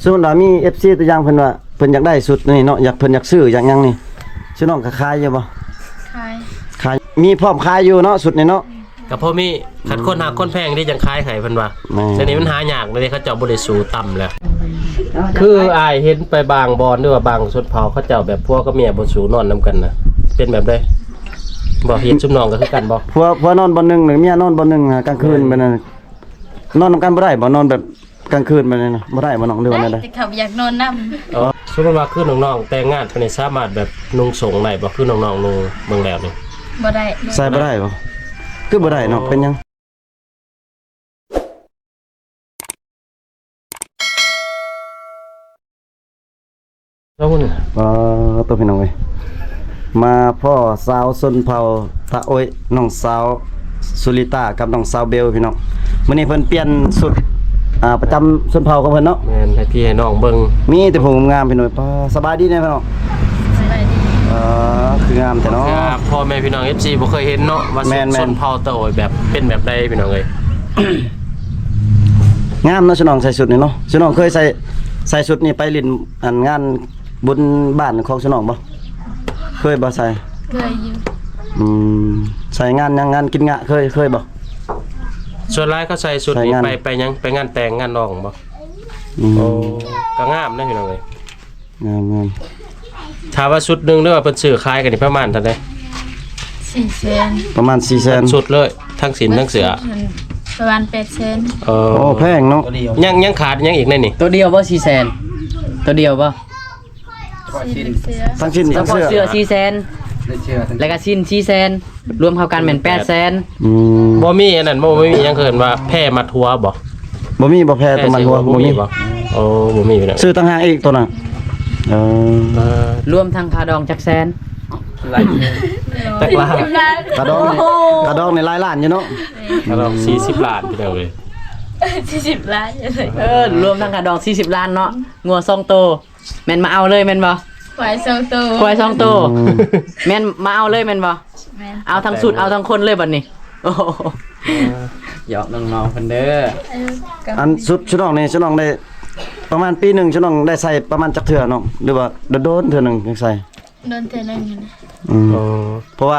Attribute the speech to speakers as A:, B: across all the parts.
A: สมมุติว่ามี FC ตัวอย่างเพิ่นว่าเพิ่นอยากได้สุดนี่เนาะอยากเพิ่นอยากซื้ออยากหยังนี่ซื้อน้องก็ขายอยู่บ่ขายมีพร้อมขายอยู่เนาะสุดนี่เนาะ
B: ก็พอมีคัดคนหาคนแพงที่จังขายให้เพิ่นว่าแต่นี่มันหายากเลยเขาเจ้าบ่ได้สู่ต่ำแล้วคืออายเห็นไปบางบอนด้วยว่าบางชนเผ่าเขาเจ้าแบบพวกก็เมียบ่สู่นอนนํกันน่ะเป็นแบบใดบ่เฮ็ดชุมน้องก็คือกันบ่
A: ผัวนอนบ่นึงหรือเมียนอนบ่นึงกลางคืนเป็นนอนนำกันบ่ได้บ่นอนแบบกลางคืนมันนะบ่ได้บ่น้องเรื่องนั้นได้
C: แต่เขาอยากนอนนำ
B: อ๋อสมมุติว่าคือน้องๆแต่งงานเพิ่นสามารถแบบนุ่งสงได้บ่คือน้องๆนุ่งเบิ่งแล้วนี่
C: บ่ได้
A: ใส่บ่ได้บ่คือบ่ได้เนาะเป็นหยัง
B: แล้วคุณ
A: ตัวพี่น้องเว้ยมาพ่อสาวชนเผ่าตะโอยน้องสาวสุริตากับน้องสาวเบลพี่น้องมื้อนี้เพิ่นเปลี่ยนสุดประจำชนเผ่าของเพิ่นเนาะ
B: แม่นให้พี่ให้น้องเบิ่ง
A: มีแต่ผมงามพี่น้องสบายดีแน่พี่น้อง
C: สบายดี
A: คืองามแต่เนาะ
B: พ่อแม่พี่น้อง FC บ่เคยเห็นเนาะว่าชนเผ่าตะโอยแบบเป็นแบบใดพี่น้องเอ้ย
A: งามเนาะชน้องใส่ชุดนี่เนาะชน้องเคยใส่ชุดนี่ไปลิ้นงานบุญบ้านของชน้องบ่เคยบ่ใส่
C: เคยอยู่
A: ใส่งานยังงานกินงะเคยบ่
B: ส่วนหลายเขาใส่ชุดนี้ไปยังไปงานแต่งงานน้องบ่โอ้ก็งามนะพี่น้องเอ้ย
A: งาม
B: ถ้าว่าชุดนึงหรือว่าเพิ่นซื้อขายกันนี่ประมาณเท่าใด
C: 400,000
A: ประมาณ400,000
B: ชุดเลยทั้งสินทั้งเสื้อ
C: ประมาณ800,000
A: โอ้แพงเนาะ
B: ยังขาดยังอีกในนี่
D: ตัวเดียวบ่400,000ตัวเดียวบ่
A: ทั้งชิ้นทั้งเสื้อ
D: 400,000แล้วก็ชิ้น400,000รวมเข้ากันแม่น800,000
B: บ่มีอันนั้นบ่มียังเคินว่าแพร่มัดหัวบ่
A: มีบ่แพร่ตัวมัดหัวบ่มี
B: บ่โอ้บ่มีนะ
A: ซื้อต่างหากอีกตัวน่ะ
D: รวมทั้งค่าดองจักแสน
B: ตักล้าน
A: กระดองในหลายล้านอยู่เนาะ
B: กระดอง40ล้านพี่น้องเอ้ย
C: 40ล้าน
D: รวมทั้งค่าดอง40ล้านเนาะงัว2ตัวแม่นมาเอาเลยแม่นบ่
C: ควาย2ตัว
D: ควาย2ตัวแม่นมาเอาเลยแม่นบ่เอาทั้งสุดเอาทั้งคนเลยบัดนี้โอ้หยอกน้องๆเพิ่นเด้อ
A: อันสุดชน้องนี่ชน้องได้ประมาณปีนึงชน้องได้ใส่ประมาณจักเทื่อเนาะหรือว่าโดนเทื่อนึงจังใส่
C: โดนเทื่อนึง
A: เพราะว่า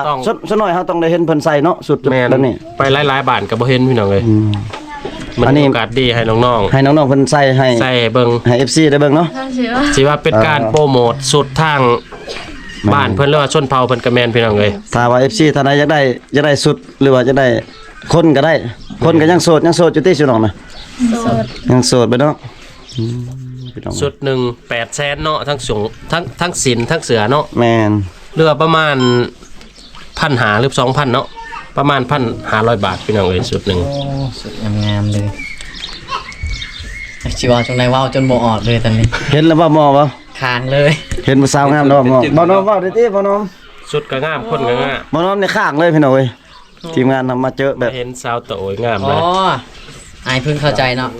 A: ชน้อยเฮาต้องได้เห็นเพิ่นใส่เนาะสุดแบบนี้
B: ไปหลายๆบ้านก็บ่เห็นพี่น้องเอ้ยมันโอกาสดีให้น้อง
A: ๆเพิ่นใส่
B: เบิ่ง
A: ให้ FC ได้เบิ่งเนาะ
B: สิว่าเป็นการโปรโมทสุดทางบ้านเพิ่นหรือว่าชนเผ่าเพิ่นก็แม่นพี่น้องเอ้ย
A: ถ้าว่า FC ท่านใดอยากได้สุดหรือว่าจะได้คนก็ได้คนก็ยังโสดอยู่ที่ชน้องน่ะยังโสดไปเนาะ
B: สุดนึง800,000เนาะทั้งสูงทั้งสินทั้งเสือเนาะ
A: แม่น
B: เรือประมาณ1,500หรือ 2,000 เนาะประมาณ 1,500 บาทพี่น้องเอ้ยสุดนึง
D: สุดงามๆเลยชิว่าจังได๋ว้าวจนบ่ออกเลยตอนนี้
A: เห็นแล้วบ่หมอบ่
D: ค้างเลย
A: เห็นผู้สาวงามดอกหมอบ่น้อมเว้าได้ติบ่น้อม
B: สุดก็งามคนก็งาม
A: บ่น้อมนี่ข้างเลยพี่น้องเอ้ยทีมงานนำมาเจอแบบ
B: เห็นสาวโตงามเลย
D: อายเพิ่งเข้าใจเนาะ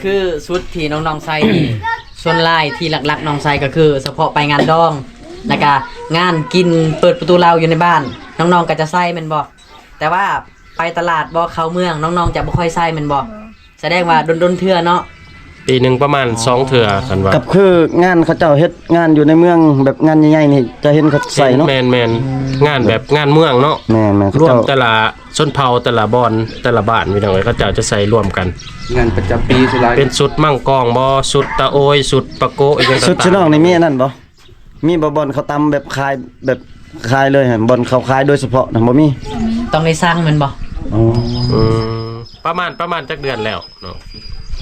D: คือชุดที่น้องๆใส่นี่ส่วนลายที่หลักๆน้องใส่ก็คือเฉพาะไปงานดองแล้วก็งานกินเปิดประตูเราอยู่ในบ้านน้องๆก็จะใส่แม่นบ่แต่ว่าไปตลาดบ่เข้าเมืองน้องๆจะบ่ค่อยใส่แม่นบ่แสดงว่าดนๆเทื่อเนาะ
B: ปีนึงประมาณ2เทื่อกันว่า
A: กับคืองานเขาเจ้าเฮ็ดงานอยู่ในเมืองแบบงานใหญ่ๆนี่จะเห็นเขาใส่เนาะ
B: แม่นงานแบบงานเมืองเนาะ
A: แม่น
B: รวมแต่ละชนเผ่าแต่ละบอนแต่ละบ้านพี่น้องเอ้ยเขาเจ้าจะใส่รวมกัน
E: งานประจำปีสุดท้าย
B: เป็นสุดมั่งกองบ่สุดตะโอยสุดปะโกอีกอย่างต่างๆ
A: สุดชน้องนี่มีอันนั้นบ่มีบ่บอนเขาตำแบบคายเลยฮะบอนเขาคายโดยเฉพาะนะบ่มี
D: ต้องได้สร้างมันบ่
B: ประมาณจักเดือนแล้วเนาะ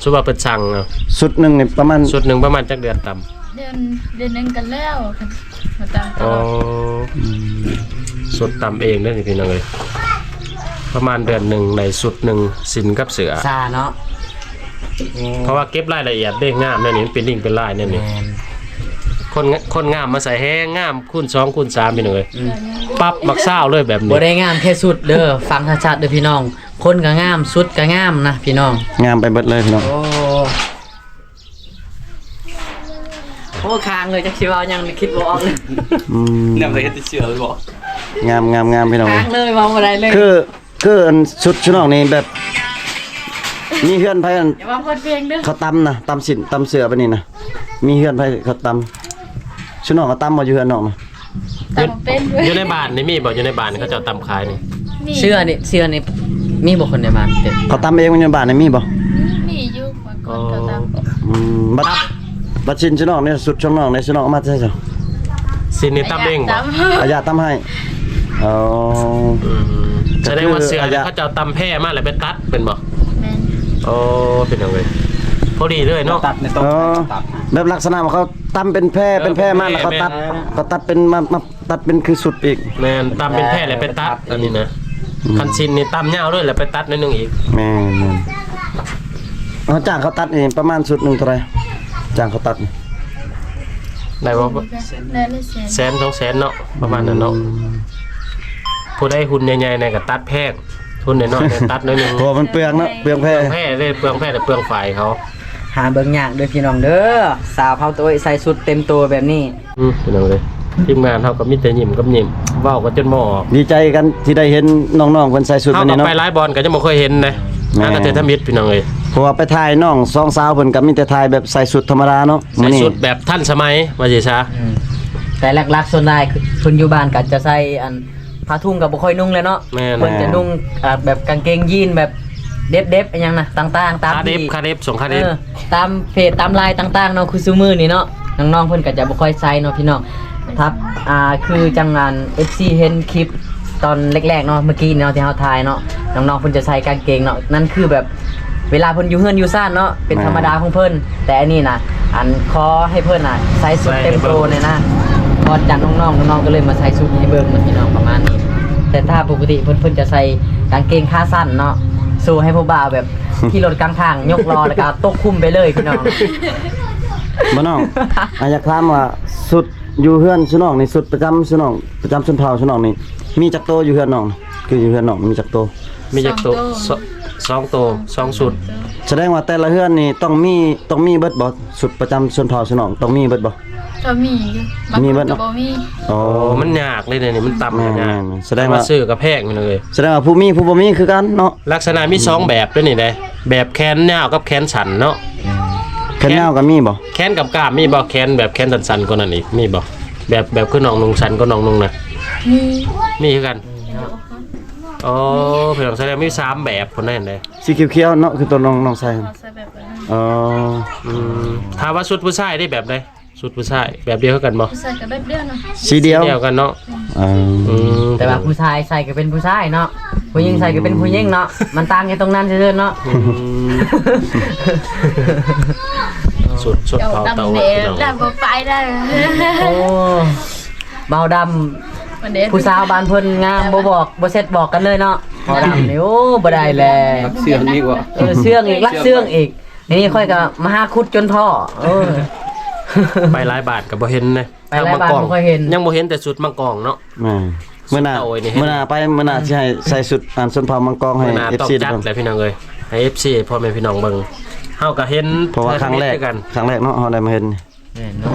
B: สุว่าเปิดสั่งเนาะ
A: สุดนึงนี่ประมาณ
B: สุดนึงประมาณจักเดือนต่
C: ำเดือนนึงกันแล้วมาตามตลอด
B: สุดต่ำเองเด้อพี่น้องเอ้ยประมาณเดือนนึงในสุดนึงสินกับเสือ
D: ซาเนาะ
B: เพราะว่าเก็บรายละเอียดได้งามนั่นนี่เป็นลิงเป็นลายนั่นนี่คนงามมาใส่แห้งงามคูณ2คูณ3พี่น้องเอ้ยปั๊บมักซ่าวเลยแบบนี้
D: บ่ได้งามแค่สุดเด้อฟังชัดๆเด้อพี่น้องคนก็งามสุดก็งามนะพี่น้อง
A: งามไปเบิดเลยพี่น้อง
D: โอ้ค้างเลยจักสิว่ายังคิดบ่ออกเลย
E: นำไปเฮ็ดเชื่อเลยบ่
A: งามพี่น้อง
D: ค้างเลยเว้าบ่ได้เลย
A: คืออันชุดน้องนี่แบบ มีเฮือนไผอัน
C: อย่าว่าเพิ่นเพียงเด้อ
A: เขาตำนะตำสินตำเสือไปนี่นะมีเฮือนไผเขาตำชุน้องเขาตำบ่อยู่เฮือนน้องนะ
C: ตามเป็นเว้ย
B: อยู่ในบ้านนี่มีบ่อยู่ในบ้านนี่เขาเจ้าตำขายนี่
C: มี
D: เสื้อนี่มีบ่คนในบ้านเด็ด
A: เขาตำเองมันอยู่บ้านนี่มีบ่
C: มีอยู่บางคนก็ตาม
A: บัดชินชุน้องเนี่ยสุดชุน้องเนี่ยชุน้องเอามาใช่จ้ะ
B: สินนี่ตำเองบ่
A: อาญาตำให้อ๋อ
B: แสดงว่าเสือเนี่ยเขาเจ้าตำแพร่มาแล้วไปตัดเป็นบ่
C: แม่น
B: โอ้เป็นจังไดพอดีเลยเนาะ
E: ตัดในโต๊ะ
A: อ๋อแบบลักษณะว่าเขาตำเป็นแพร่เป็นแพร่มาแล้วเขาตัดเป็นมาตัดเป็นคือสุดอีก
B: แม่นตำเป็นแพร่แล้วไปตัดอันนี้นะคันชินนี่ตำยาวด้วยแล้วไปตัดนิดนึงอีก
A: แม่นเขาจ้างเขาตัดนี่ประมาณสุดหนึงเท่าไหร่จ้างเขาตัดนี่
B: ได้บ่
C: ได้เลยแสน
B: 100,000 200,000เนาะประมาณนั้นเนาะผู้ได้หุ่นใหญ่ๆเนี่ยก็ตัดแพงทุนน้อยๆเนี่ยตัดน้อยหนึง
A: โหมันเปลืองเนาะเปลืองแพร่
B: แพร่เลยเปลืองแพร่แต่เปลืองฝ่ายเขา
D: หาเบิ่งยากเด้อพี่น้องเด้อสาวเผาตัวใส่ชุดเต็มตัวแบบนี้
B: เป็นจังไดทีมงานเฮาก็มีแต่ยิ้มกับยิ้มเว้ากันจนหม้อออก
A: ดีใจกันที่ได้เห็นน้องๆคนใส่สุด
B: เฮา
A: แบบ
B: ก็
A: นี้เนาะ
B: ไปไลฟ์บอลก็ยังบ่เคยเห็นนะ
A: แม่
B: นั่นก็เทอมิตรพี่น้องเอ้ย
A: เพราะว่าไปถ่ายน้องสองสาวเพิ่นก็มีแต่ถ่ายแบบใส่สุดธรรมดาเนาะ
B: ใส่ชุดแบบทันสมัยว่าสิซะ
D: แต่หลักๆส่วนใหญ่คือคนอยู่บ้านก็จะใส่อันผ้าทุ่งกับบ่ค่อยนุ่งเลยเนาะ
B: แม่น
D: เพิ่นจะนุ่งแบบกางเกงยีนแบบเด็บๆอหยังนะต่างๆตาม
B: คาเดฟ
D: ที่
B: คาเดฟส่งคาเดฟ
D: ตามเพจตามไลน์ต่างๆเนาะคือซุมื้อนี่เนาะน้องๆเพิ่นก็จะบ่ค่อยใส่เนาะพี่น้องครับคือจังงาน FC เห็นคลิปตอนแรกๆเนาะเมื่อกี้เนาะที่เฮาถ่ายเนาะน้องๆเพิ่นจะใส่กางเกงเนาะนั่นคือแบบเวลาเพิ่นอยู่เฮือนอยู่ซ่านเนาะเป็นธรรมดาของเพิ่นแต่อันนี้น่ะอันขอให้เพิ่นน่ะใส่สุดเต็มโตเลยนะพอจากน้องๆก็เลยมาใส่สุดให้เบิ่งเหมือนพี่น้องประมาณนี้แต่ถ้าปกติเพิ่นจะใส่กางเกงขาสั้นเนาะสู้ให้ผู้บ่าวแบบขี่รถกลางทางยกล้อแล้วก็ตกคุ้มไปเลยพี่น้อง
A: บ่น้องอยากถามว่าสุดอยู่เฮือนซุน้องนี่สุดประจำซุน้องประจำชนเผ่าซุน้องนี่มีจักโตอยู่เฮือนน้องคืออยู่เฮือนน้องมีจักโต
B: มีจักตัว2ตัว2ชุด
A: แสดงว่าแต่ละเฮือนนี่ต้องมีเบิดบ่สุดประจำชนเผ่าซุน้องต้องมีเบิดบ่
C: ก็มีอยู่บาง
A: มี
C: ค
A: เบิด
C: น
A: เนาะ
C: ก็บ่มี
A: อ๋อ
B: โอ้มันยากเลยเนี่ยนี่มันต่ำกันยาก
A: แม่นๆแสดงว่า
B: ซื้อกับแพงพี่น้องเอ้ย
A: แสดงว่าผู้มีผู้บ่มีคือกันเนาะ
B: ลักษณะมี2แบบด้วยนี่เด้แบบแขนยาวกับแขนสั้นเนาะ
A: แค่แนวก็มีบ่
B: แขนกับกล้ามมีบ่แขนแบบแขนสั้นๆกว่านั้นอีกมีบ่แบบคือน้องนุ่งสั้นก็น้องนุ่งน่ะ
C: มี
B: มีคือกันอ๋อเพิ่นแสดงมี3แบบคนนั้นเด้
A: สีเขียวๆเนาะคือตัวน้องใส่
C: เอาใส่แบบนั้น
A: อ๋อ
B: ถ้าว่าชุดผู้ชายได้แบบใดชุดผู้ชายแบบเดียวกันบ่
C: ใส่กับแบบเดียวเนาะ
A: สีเดียว
B: เดียวกันเนาะ
A: อ่า
D: แต่ว่าผู้ชายใส่ก็เป็นผู้ชายเนาะผู้หญิงใส่ก็เป็นผู้หญิงเนาะมันต่างกันตรงนั้นเฉยๆเนาะ
B: สุด
C: เดี๋ยว
B: เผาเตา
C: ดำ
B: พี่
C: เด้
B: น้อง
C: ดำบ่ไปได้
D: โอ้เบาด
C: มันเด้
D: ำผู้สาวบ้านเพิ่นงามบ่บอกบ่เซ็ตบอกกันเลยเนาะเบาดำนี่โอ้บ่ได้แล
E: รักเสื่อมดีกว่า
D: เสื่องอีกรักเสื่องอีกนี่ค่อยก็มาหาคุดจนพ่อเออ
B: ไปหลายบาทก็บ่เห็นนะ
D: ไปหลายบาทบ่ค่อยเห็น
B: ยังบ่เห็นแต่ชุดมังกรเนาะ
A: แม่เมื่อหน้า
B: สุดโต่อยนี่
A: เมื่อหน้าไปเมื่อหน้าสิให้ใส่สุดชนเผ่ามังกรให้
B: มื้อหน้าต้อง
A: FC
B: จัด
A: ทุกคน
B: แหละพี่น้องเอ้ยให้ FC พ่อแม่พี่น้องเบิ่งเฮาก็เห็น
A: เพราะว่าครั้งแรก
B: ด้วยกัน
A: เนาะเฮาได้มาเห็น
D: แม่นเนาะ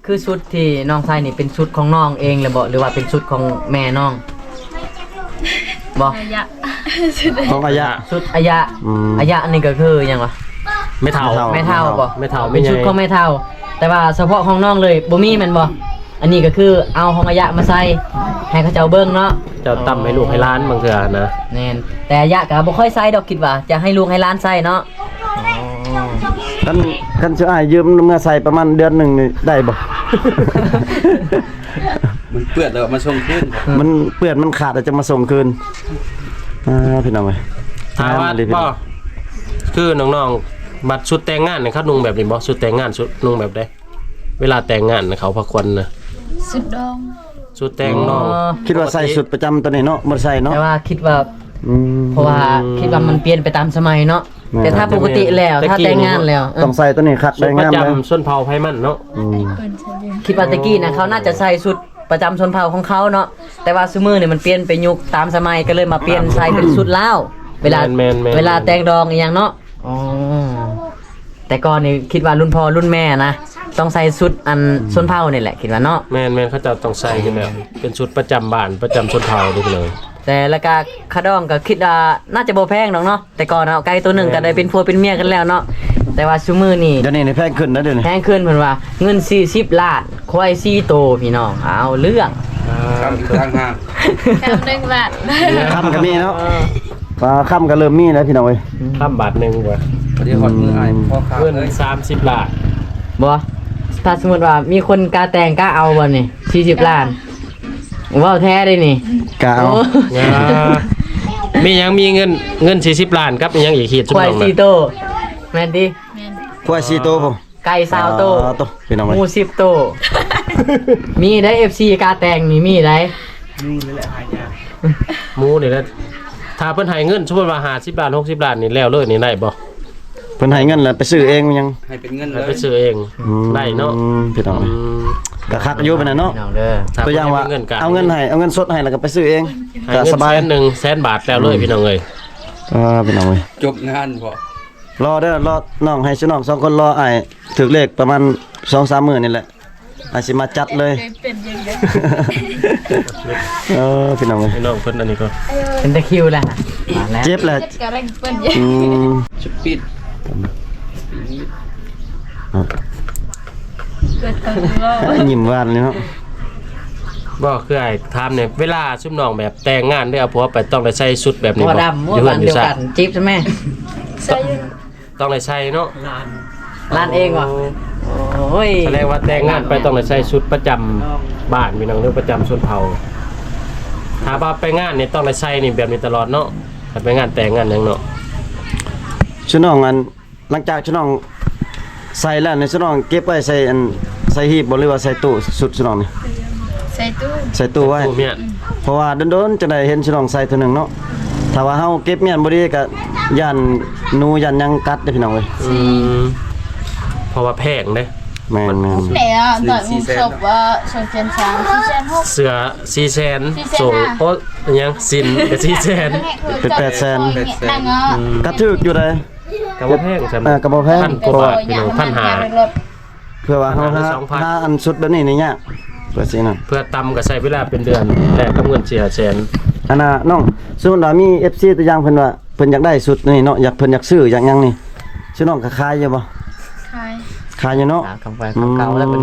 D: คือชุดที่น้องใส่นี่เป็นชุดของน้องเองเลยบ่หรือว่าเป็นชุดของแม่น้องบ่
C: ระยะ
A: ของอาญา
D: ชุดอายะ
A: อืม
D: อายะนี่ก็คือหยังวะ
B: ไม่เท่า
D: ไม่เท่าบ่
B: ไม่เท่า
D: เป็นชุดของไม่เท่า แต่ว่าเฉพาะของน้องเลยบ่มีแม่นบ่อันนี้ก็คือเอาของอายะมาใส่ให้เขาเจ้าเบิ่งเนาะ
B: เจ้าตํให้ลูกให้หล้านบางเทื่อนะ
D: แน่นแต่อายะก็บ่ค่อยใส่ดอกคิดว่าจะให้ลูกให้หลานใส่เนาะ
A: กันสิอ้ายยืมเมื่อใส่ประมาณเดือนหนึงนี่ได้บ่
E: มันเปื้อนแล้วมาส่งขึ้น
A: มันเปื้อนมันขาดแล้วจะมาส่งคืนพี่น้องเอ้ย
B: ถ้าว่าบ่คือน้องๆบัตรชุดแต่งงานเนี่ยเขานุ่งแบบนี้บ่ชุดแต่งงานชุดนุ่งแบบใดเวลาแต่งงานน่ะเขาพักควันน่ะ
C: สุดดอง
B: ชุดแต่งน้อง
A: คิดว่าใส่สุดประจำตัวนี้เนาะบ่ได้ใส่เนาะ
D: แต่ว่าคิดว่า
A: อืม
D: เพราะว่าคิดว่ามันเปลี่ยนไปตามสมัยเนาะ
A: แม่
D: แต่ถ้าปกติแล้วถ้าแต่งงานแล้วเออ
A: ต้องใส่ตัวนี้คัด
B: ชุ
A: ได้
B: ดประ
A: งามเลย
B: จำส้นเผาไผมันเนาะ
A: อืม
C: เพิ่นใช้เย็น
D: คิดว่าตะกี้นะเขาน่าจะใส่ชุดประจำชนเผ่าของเขาเนาะแต่ว่าซุมื้อนี่มันเปลี่ยนไปยุคตามสมัยก็เลยมาเปลี่ยนใส่เป็นชุดลาวเวลา
B: แม่นๆๆ
D: เวลาแต่งดองอีหยังเนาะอ๋อแต่ก่อนนี่คิดว่ารุ่นพ่อรุ่นแม่นะต้องใส่ชุดอันชนเผ่านี่แหละคิดว่าเนาะ
B: แม่นๆเขาเจะต้องใส่กันแล้วเป็นชุดประจำบ้านประจำชนเผ่าด้วยเลย
D: แต่แล้วก็คาดองก็คิดว่าน่าจะบ่แพงดอกเนาะแต่ก่อนเอาไก่ตัวหนึงก็ได้เป็นผัวเป็นเมียกันแล้วเนาะแต่ว่าซุมื้อนี้
A: เดี๋ยวนี้นี่แพงขึ้นนะเดี๋ยวนี้
D: แพงขึ้นเพิ่นว่าเงิน40ล้านควาย4โตวพี่น้องเอาเรื่อง
E: ทำอีกต่างหาก
C: แถว1 บาท
A: ค่ำก็มีเนาะปลาค่ำก็เริ่มมีแล้วพี่น้องเอ้ย
B: ข้ามบาทหนึงว่ะ
E: เดี๋ยวหอดมืออายพ่อค้า
B: เงิน
E: เลย
B: 30ล้าน
D: บ่ถ้าสมมุติว่ามีคนกล้าแต่งกล้าเอาบ่นี่40ล้านว้าวแท้เลยนี่
A: กะเอา
D: โอ้
B: มียังมีเงิน40ล้านครับมียังอีกขีดชุด
D: ควาย
B: น้อง
D: 4
B: นะ
D: โตวแม่นดิ
C: แม่น
A: ควาย4ตัวผม
D: ไก่20โตว
A: ตัวพี่น้อง
D: ห
A: เอ้ย
D: มู10โตวมีได้ FC กล้าแต่งนี่มีได้
B: หมูนี่แหละถ้าเพิ่นให้เงินสมมุติว่า50ล้าน60ล้านนี่แล้วเลยนี่ได้บ่
A: เพิ่นให้เงินแล้วไปซื้อเองมันยัง
E: ให้เป็นเงินเล
B: ให้
E: ย
B: ไปซื้อเองได้เนาะ
A: พี่น้องเอ้ยก็คักอยู่ปานนั้นเนาะ
D: พี่น้องเด้อ
B: ถ้
A: ตัวอย่างว่า
B: พิ่นให้
A: เอาเงินให้เอาเงินสดให้แล้วก็ไปซื้อเอง
B: ให้
A: ก็
B: เงิน
A: สบาย
B: 100,000 บาทแล้วเลยพี่น้องเอ้ย
A: พี่น้องเอ้ย
E: จบงานพอ
A: รอเด้อรอน้องให้ชื่อน้อง2คนรออ้ายถึกเลขประมาณ 2-3 มื้อนี่แหละอ้ายสิมาจัดเลย
C: เคยเป็นอยังไง
A: พี่น้องเอ้ย
B: พี่น้องเพิ่นอันนี้ก็
D: เป็นตะคริวแล้วมาแล้ว
A: เจ็บแหละ
C: เจ็ดกะแรงเป็นอยัง
A: อืม
E: ชุดปิด
C: เกิดตัวว่า
A: ยิ้มหวานเลยเนาะ
B: บ่คือไอ้ถามเนี่ยเวลาซุมน้องแบบแต่งงานได้เอาผัวไปต้องได้ใส่ชุดแบบนี้
D: หัว
B: บ่
D: ดำหัว
B: อยู่
D: บั
B: เฮือน นอยู่
D: เดียว
B: ซ่า
D: กันจิ๊บใช่ไหม
C: ใส่อยู่
B: ต้องได้ใส่เนาะ
D: ร้านเองวะโอ้ย
B: แสดงว่าแต่งงานไปต้องได้ใส่ชุดประจำบ้านพี่น้องหรือประจำชนเผ่าถ้าว่าไปงานนี่ต้องได้ใส่นี่แบบนี้ตลอดเนาะถ้าไปงานแต่งงานหยังเนาะ
A: ชื่อน้องอันหลังจากชื่อน้องใส่แล้วในชื่อน้องเก็บไว้ใส่อันใส่หีบบ่หรือว่าใส่ตู้สุดชื่อน้องนี่
C: ใส่ตู้
A: ใส่ตู้ไว้
B: ตู้เมียน
A: เพราะว่าโดนๆจะได้เห็นชื่อน้องใส่เทื่อหนึงเนาะถ้าว่าเฮาเก็บเมียนบ่ดีก็ย่านหนูย่านหยังกัดเด้อพี่น้องเอ้ย
B: เพราะว่าแพงเด้
A: แม่น
C: ไหนอ่ะตอนมึงศพว่าชนเจน3 4,600
B: เสื้อ400,000ส่งโอ๊ะอิหยังสินก็400,000
A: ๆเป็น800,000
C: นั่งอ่ะ
A: กระทึกอยู่ได้
B: ก็บ่แพงใช่ไหม
A: ก็บ่แพง
B: พันกว่าบาทพี่น้องพันหา
A: เพื่อว่าเฮาหา
B: 2,000
A: หาอันสุดแบบนี้นี่ยากเพื่อสินั่น
B: เพื่อตำก็ใช้เวลาเป็นเดือนแต่ก็เงิน400,000
A: อันน่ะน้องสมมุติว่ามี FC ตัวอย่างเพิ่นว่าเพิ่นอยากได้สุดนี่เนาะเพิ่นอยากซื้ออยากหยังนี่ชื่อน้องก็ขายอยู่บ่
C: ขาย
A: ขายอยู่เนาะ
D: คำไปเก่าแล้วมัน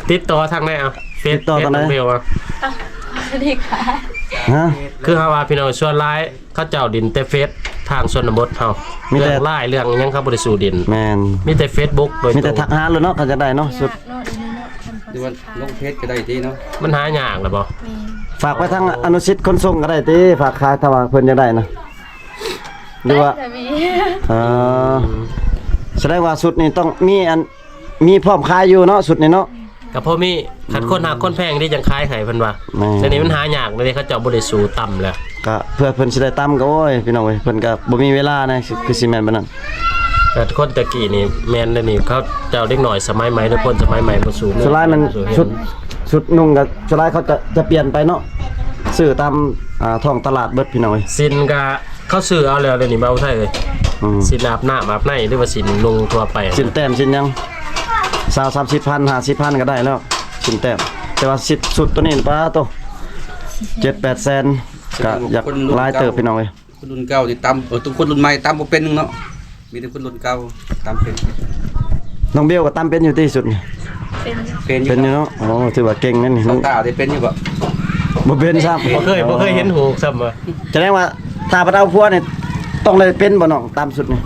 B: ติดต่อทางไหนอ่ะเฟซ
A: ติดต่อทางไหน
B: เบลอ่ะ
C: ดีขาย
A: ฮะ
B: คือเฮาว่าพี่น้องส่วนหลายเขาเจ้าดินแต่เฟซทางชนบทเฮา
A: มีแต่
B: เรื่องไล่เรื่องหยังเขาบ่ได้สู่ดิน
A: แม่น
B: มีแต่ Facebook โดย
A: มีแต่
B: ตรง
A: ทักหาเลยเนาะเขาจะได้เนาะสุด
C: โน่นอีนี่เนาะทำ
E: หรือว่าลงเพจก็ได้ที่เนาะ
B: มันหายากล่ะบ่
A: ฝากไปทางอนุสิทธิ์ขนส่งก็ได้ติฝากขายถ้าว่าเพิ่นจะได้นะหรือว่า
C: แต่มี
A: เออแสดงว่าสุดนี่ต้องมีอันมีพร้อมขายอยู่เนาะสุดนี่เนาะ
B: ก็เพราะมีคันคนหาคนแพงที่จังขายให้เพิ่นว่า
A: แม่
B: แต่นี่มันหายากเลยเขาเจ้าบ่ได้สู่ต่ำแล้ว
A: ก็เพื่อเพิ่นสิได้ตามก็โอ้ยพี่น้องเอ้ยเพิ่นก็บ่มีเวลานะคือสิแม่นปานนั้น
B: แต่คนตะกี้นี่แม่นเลยนี่เขาเจ้าเด็กหน่อยสมัยใหม่หรือคนสมัยใหม่บ่สู่
A: สุดท้ายมัน
B: บ่สู่เห็
A: ชุดนุ่งกับสุดท้ายเขาจะเปลี่ยนไปเนาะซื้อตามท้องตลาดเบิดพี่น้องเอ้ย
B: สินก็เขาซื้อเอาแล้วเลยวนี่มาเอาไทยเลย
A: อืม
B: สินอาบน้ำอาบในหรือว่าสินลงทั่วไป
A: สินแต้มสินหยัง20-30,000 50,000ก็ได้แล้วสินแต้มแต่ว่าสิสุดตัวนี้ป้าโต 7-8 แสนก็อยากหลายเติบพี่น้องเอ้ย
E: คนรุ่นเก่าที่ตำตัวคนรุ่นใหม่ตำบ่เป็นนึงเนาะมีแต่คนรุ่นเก่าตำเป็น
A: น้องเบลก็ตามเป็นอยู่ที่สุดนี่
C: เป็น
E: เป็นอยู่
A: เป็นอยู่
E: เนาะ
A: เนาะโอ้ถือว่าเก่งนั่นนี่
E: น้
A: น้
E: อ
A: อง ง
E: ตาได้เป็นอยู่บ่
A: บ่เป็นซ้ำ
B: บ่เคยเห็นหูซ้ำว่า
A: แสดงว่าถ้าบ่เอาผัวนี่ต้องเลยเป็นบ่น้องตามสุดนี่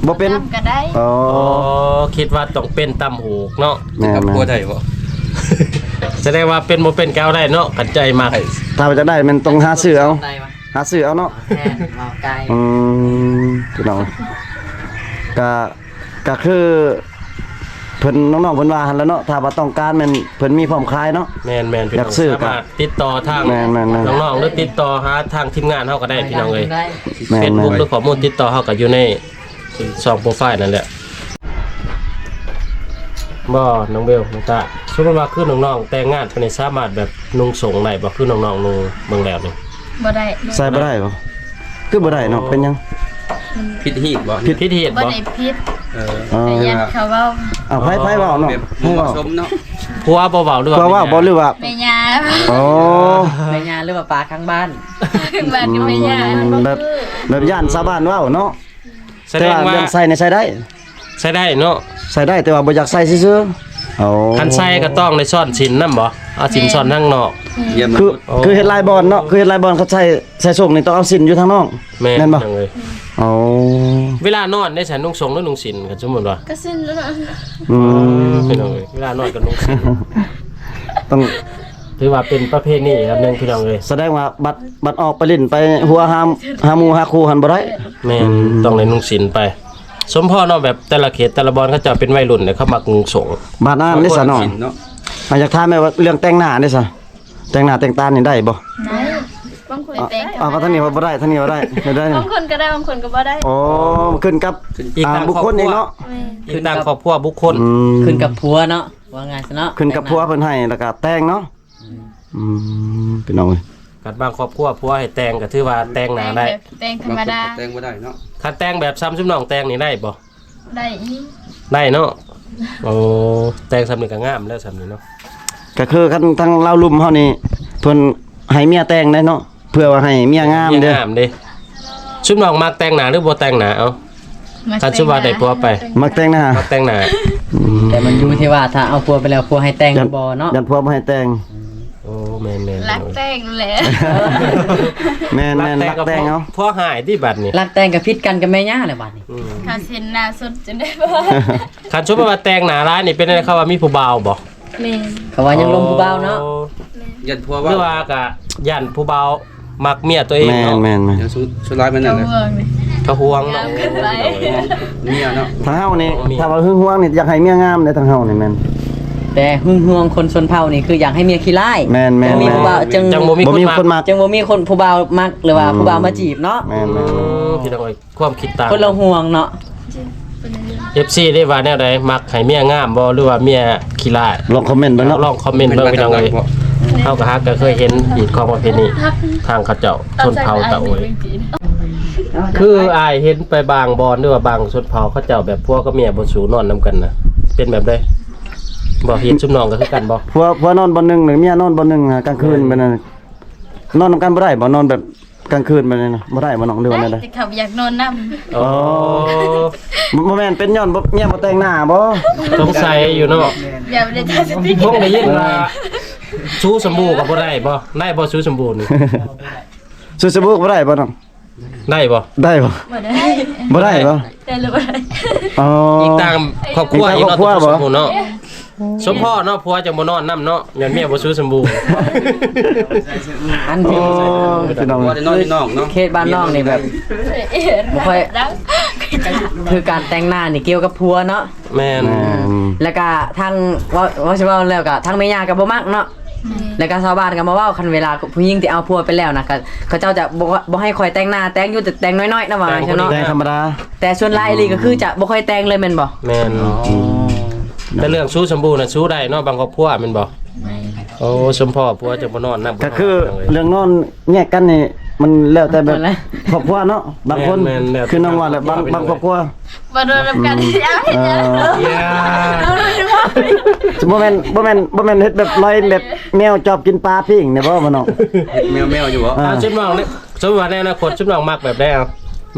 A: บ่เป็น
C: ทำก็ได้
A: อ๋อ
B: อ๋อคิดว่าต้องเป็นตำหูกเนาะ
A: แม่
E: กับ
A: น
E: ผัวได้บ่
B: แสดงว่าเป็นบ่เป็นแก้วได้เนาะกันใจมาก
E: ได้
A: ถ้าว่าจะได้มันต้องหาซื้อเอา
D: ได้ปะ
A: หาซื้อเอาเนาะ
D: แทนเมาไก่
A: พี่น้องก็คือเพิ่นน้องๆเพิ่นว่าหั่นแหล้วเนาะถ้าว่าต้องการมันเพิ่นมีพร้อมขายเนาะ
B: แม่นๆพี่
A: อ
B: น้
A: ยา
B: อก ง
A: ซื้อ
B: สามารถติดต่อทาง
A: แม่นๆๆ
B: น้องๆหรือติดต่อหาทางทีมงานเฮาก็ได้พี่น้องเอ้ย
D: ได้
A: แม่น
B: Facebook หรือ
A: ๆ
B: ข้อมูลติดต่อเฮาก็อยู่ในช่องโปรไฟล์นั่นแหละบ่น้องเบลน้องตาสมมุติว่าคือน้องๆแต่งงานเพิ่นนี่สามารถแบบนุ่งสงได้บ่คือน้องๆนุ่งเบิ่งแล้วนี่
C: บ่ได้
A: ใส่บ่ได้บ่คือบ่ได้เนาะเป็นหยัง
E: ผิดหีดบ่
B: พิธีเฮ็ด
C: บ่
B: บ่
C: ได้พิษ
A: อ๋อ
C: แต่ยันเขาเว้า
A: เอาไผเว้าเนาะ
E: แบบ
A: ไผ
E: เหมาะ
A: เว้า
E: สมเนาะ
B: ผัวบ่เว้าหรือว่า
A: ว่าบ่หรือว่า
C: แม่ยา
A: โอ้
D: แม่ย่าหรือว่าปลาข้างบ้าน
C: บ้านก็ไม่ยาก
A: แบบย่านชาวบ้านเว้าเนาะ
B: แส
A: แต่
B: ดง
A: ว่า
B: ว่า
A: เรื่องใส่เนี่ยใส่ได้
B: ใช้ได้เนาะ
A: ใส่ได้แต่ว่าบ่อยากใส่ซื่อๆโอ้
B: คันใส่ก็ต้องในซ่อนสินนำบ่เอาสินซ่อนข้างนอก
E: เยี่ยม
A: คือ
B: โอ้
A: คือเฮ็ดลายบอลเนาะคือเฮ็ดลายบอลเขาใส่ส่งนี่ต้องเอาสินอยู่ทางนอก
B: แม่น
A: นบ่
B: จังเลย
A: โอ้
B: เวลานอนได้ฉันนุ่งทรงหรือนุ่งสินกันสมมุติว่า
C: ก็สิ้นแล้วนะ
A: อืม
B: พี่น้องเอ้ยเวลานอนก็นุ่งสิน
A: ต้อง
B: ถือว่าเป็นประเพณีครับนึงพี่น้องเอ้ย
A: แสดงว่าบัดออกไปเล่นไปหัวหาหมู่หาคู่หันบ่ได้
B: แม่นต้องได้นุ่งสินไป สมพ่อเนาะแบบแต่ละเขตแต่ละบอนเขาจะเป็นวัยรุ่นเนี่ยเขามักนุ่งสง
A: บ้านนั้นได้ซะน้อง
E: เนาะ
A: อยากถามแม่ว่าเรื่องแต่งหน้าได้ซะแต่งหน้าแต่งตานี่ได้บ่
C: ได้บางคนแต่ง
A: เอาก็ทางนี้ว่าบ่ได้ทางนี้ว่าได้เฮ็ดได้นี่
C: บางคนก็ได้บางคนก็บ่ได้
A: โอ้ขึ้นกับบุคคลเองเนาะ
B: อีกต่างครอบครัวบุคคล
A: อืม
D: ขึ้นกับผัวเนาะว่าไงซะเนาะ
A: ขึ้นกับผัวเพิ่นให้แล้วก็แต่งเนาะพี่น้องเอ้ย
B: กัดบางครอบครัวผัวให้แต่งก็ถือว่าแต่งหน้าได้
C: แต่งธร
E: บาง
C: รม
E: คน
C: ดา
E: ก็แต่งบ่ได้เนาะ
B: ถ้าแต่งแบบซ้ำซุมน้องแต่งนี่ได้บ่
C: ได้อีก
B: ได้เนาะโอ้แต่งซ้ำนี่ก็งามแล้วซ้ำนี่เนาะ
A: ก็คือคันทางเราลุ่มเฮานี่เพิ่นให้เมียแต่งได้เนาะเพื่อว่าให้เมียงามเด้อ
B: งามเด้ซุมน้องมักแต่งหน้าหรือบ่แต่งหน้าเอาคันซุว่าได้ผัวไป
A: มักแต่งหน้า
B: มักแต่งหน้า
D: แต่มันอยู่ที่ว่าถ้าเอาผัวไปแล้วผัวให้แต่งบ่เนาะ
A: ยันผัวบ่ให้แต่ง
B: โอ้แม่นๆ
C: รักแต่งแหละ
A: แม่นรักแต่งเอา
B: พ่อหายที่บัดนี่
D: รักแต่งกับพิษกันกับแม่ย่าเลยบัดนี้
C: ถ้าเส้นหน้าสุดจะได้บ่
B: คันซุว่าแต่งหน้าร้ายนี่เป็นอะไรเขาว่ามีผู้บ่าวบ่
C: แม่
D: เขาว่ายังลมผู้บ่าวเนาะ
E: ยันพัว
B: หรือ
E: ว่า
B: ว่ากะยันผู้บ่าวมักเมียตัวเอง
A: แม่
B: เนาะ
A: นแม่น
E: ยังสุดท้ายมัน
C: ก็
E: นั่นแหละ
C: เมืองนี่
B: เขาห่วงเนาะ
C: งามเกินไป
E: เมียเนาะ
A: ทางเฮานี่ถ้าว่าหึงหวงนี่อยากให้เมียงามเด้อทางเฮานี่แม่น
D: แต่หึงหวงคนชนเผ่านี่คืออยากให้เมียขี้ร้าย
A: แม่น
D: บ่มีผู้บ่าวจึง
B: จังบ่มี
A: บ่
B: คน
A: มี
B: มัก
A: คนมัก
D: จึงบ่มีคนผู้บ่าวมักหรือว่าผู้บ่าวมาจีบเนาะ
A: แม่น
B: พี่น้องเอ้ยความคิดต่าง
D: คนเราห่วงเนาะ
B: FC ได้ว่าแนวใดมักให้เมียงามบ่หรือว่าเมียขี้ร้าย
A: ลองคอมเมนต์เบิ่งเนาะ
B: ลองคอมเมนต์เบิ่งพี่น้องเอ้ยเฮาก็ฮักก็เคยเห็นอีกของประเพณีทางเขาเจ้าชนเผ่าตะโอยคืออายเห็นไปบางบอนหรือว่าบางชนเผ่าเขาเจ้าแบบพวกกับเมียบ่สูนอนนํกันน่ะเป็นแบบใดบ่เห็นชุมน้องก็คือกันบ่
A: ผัวนอนบ่หนึงหรือเมียนอนบ่หนึงกลางคืนแบบนั้นนอนนำกันบ่ได้บ่นอนแบบกลางคืนแบบนั้นนะบ่ได้บ่น้องหรือว่าแนวใด
C: แต่เขาอยากนอนนำ
B: โอ้
A: บ่แม่นเป็นย้อนบ่เมียบ่แต่งหน้าบ่
B: สงสัยอยู่เนาะ
C: อย่าไปได้ทำสติ
B: พวกได้ยินว่าชูสมบูรณ์ก็บ่ได้บ่ได้บ่ชูสมบูรณ์นี่
A: สุสบุกบ่ได้บ่น้อง
B: ได้บ่
A: ได้บ่
C: บ่ได้
A: บ่ได้บ่
C: ได้หรือบ่ได้
A: อ๋อ
B: อีกตามครอบครัว
A: อี
B: อี
A: ก
B: ก
A: ตาม
B: เนาะ
A: ครอบครัวบ่
B: สมบูรณ์เนาะสมพ่อเนาะผัวจังบ่นอนนํเนาะยันเมียบ่ชูสมบูรณ์
D: อันที่
A: พี่น้อง
E: ว่าได้นอนที่นอกเนาะ
D: เขตบ้านนอกนี่แบบ บ่ค่อย คือการแต่งหน้านี่เกี่ยวกับผัวเนาะ
B: แม่น
D: แล้วก็ทางว่าสิว่าแล้วก็ทางแม่ย่าก็บ่มักเนาะแล้วก็ชาวบ้านก็มาเว้าคันเวลาผู้หญิงที่เอาผัวไปแล้วนะก็เขาเจ้าจะบ่ให้คอยแต่งหน้าแต่งอยู่แต่แต่งน้อยๆนะว่าใช่เนาะ
A: แต่งธรรมดา
D: แต่ส่วนหลายอีหลีก็คือจะบ่ค่อยแต่งเลยแม่นบ่
B: แม่นแต่เรื่องชูสมบูรณ์น่ะชูได้เนาะบางครอบครัวแม่นบ่โอ้สมพ่อผัวจังบ่นอนนํ
A: ก็คือเรื่องนอนแยกกันนี่มันแล้วแต่แบบครอบครัวเนาะบางคนคือน้องว่าแหละบางครอบครัว
C: บ่โดนนำกันยาวเห็นยัง
B: ย่า
A: บ่แม่นเฮ็ดแบบลอยแบบแมวจอบกินปลาปิ้งเนี่ยบ่บ่น้อง
E: แมวอยู่บ่
B: เอาชุดน้องนี่สมมุติว่าในอนาคตชุดน้องมักแบบใดเอา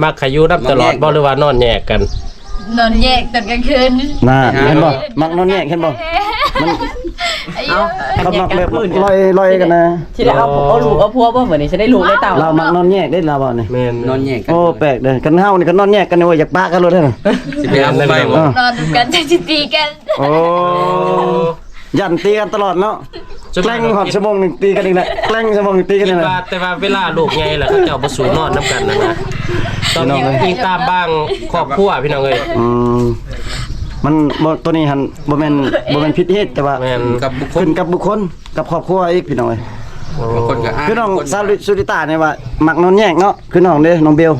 B: มักขยูนํตลอดบ่หรือว่านอนแยกกัน
C: นอนแยกตอนกลางคืน
A: น่ะเห็นบ่มักนอนแยกเห็นบ่มัน
C: เอา
A: เขามักแบบลอยกันนะ
D: สิได้เอาลูกเอาผัวบ่บัดนี้สิได้ลูกได้เต้า
A: เรามักนอนแยกได้เราบ่นี่
B: แม่น
E: นอนแยกกัน
A: โอ้แปลกเด้อกันเฮานี่ก็นอนแยกกันนี่ว่าอยากปะกันเลยเด้อ
E: สิไปเอาไปบ่
C: นอนกันจะตีกัน
A: โอ้ยันตีกันตลอดเนาะแกล้งหอดชั่วโมงหนึงตีกันอีกแล้วแกล้งชั่วโมงหนึงตีกัน
B: คิ
A: อี
B: ด
A: กแล้ว
B: ว่าแต่ว่าเวลาลูกใหญ่แล้วเขาเจ้าบ่สูนอนนํกันนะตอนนี้ยิงตามบ้างครอบครัวพี่น้องเอ้ย
A: มันบ่ตัวนี้หันบ่แม่นผิดเหตุแต่ว่า
B: แม่น
E: กับบุคคล
A: ขึ้นกับบุคคลกับครอบครัวอีกพี่น้องเอ้ย
E: บางคนก็อ้าง
A: คือน้องซาลิสุริตาเนี่ยว่ามักนอนแยกเนาะคือน้องเด้น้องเบล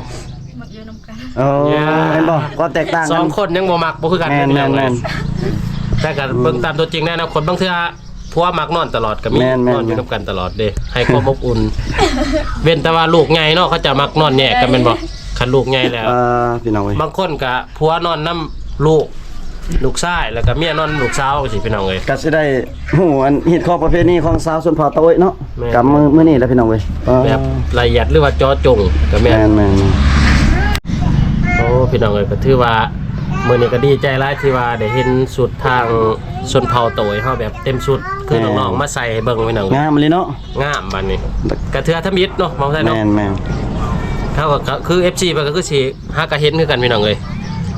C: มักอยู่นำกัน
A: เออเห็นบ่ความแตกต่าง
B: ส
A: กั
B: อน งคนยังบ่มักบ่คือกัน
A: แม่น
B: พี่อง
A: แม่น
B: แต่ก็เบิ่งตามตัวจริงแน่นะคนบางเทื่อผัวมักนอนตลอดก็มี
A: แม่น
B: นอนอยู่นํกันตลอดเด้ให้ความอบอุ่น เว้นแต่ว่าลูกใหญ่เนาะเขาจะมักนอนแยกกันแม่นบ่คันลูกใหญ่แล้ว
A: พี่น้องเอ้ย
B: บางคนก็ผัวนอนนํลูก ลูกชายแล้วก็เมียนอนลูกสาวสิพี่น้องเอ้ย
A: ก็สิได้ฮู้อันฮิตของประเพณีของสาวชนเผ่าตะโอยเนาะ
B: แม่น
A: กับมื้อนี้แหละพี่น้องเว้ย
B: แบบละเอียดหรือว่าเจอจงก็แม่
A: แม่
B: น
A: น
B: โอ้พี่น้องเอ้ยก็ถือว่ามื้อนี้ก็ดีใจหลายที่ว่าได้เห็นสุดทางชนเผ่าโตยเฮาแบบเต็มสุดคือน้องๆมาใส่ให้เบิ่งพี่น้อง
A: งามเลยเนาะ
B: งามบัดนี้ก็ถือทมิตรเนาะมองใส่เนาะ
A: แม่น
B: เขาก็คือ FC มันก็คือสิหากะเห็นคือกันพี่น้องเอ้ย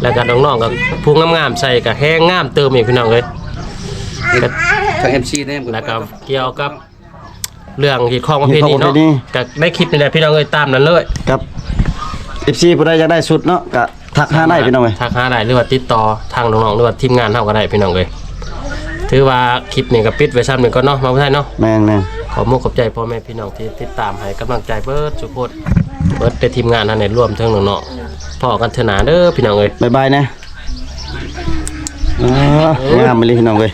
B: แล้วก็น้องๆก็ผู้งามๆใส่ก็แห้งงามเติมอีกพี่น้องเอ้ยก็
E: ทาง MC เนี่ย
B: แล้วก็เกี่ยวกับเรื่องที่ของประเพณีเนาะก็ได้คลิปนี่แหละพี่น้องเอ้ยตามนั้นเลย
A: กับ FC ผู้ใดอยากได้ชุดเนาะก็ทักหาได้พี่น้องเว้ย
B: ทักหาได้หรือว่าติดต่อทางน้องๆหรือว่าทีมงานเฮาก็ได้พี่น้องเอ้ยถือว่าคลิปนี้ก็ปิดไว้ซ้ำนึงก็เนาะมาบ่ได้เนาะ
A: แม่น
B: ขอมุกขอบใจพ่อแม่พี่น้องที่ติดตามให้กำลังใจเบิดทุกคนเบิดในทีมงานนั่นแหละรวมทั้งน้องๆพ่อกันเถอะนะเด้อพี่น้องเอ้ย
A: บ๊ายบายนะงามเลยพี่น้องเว้ย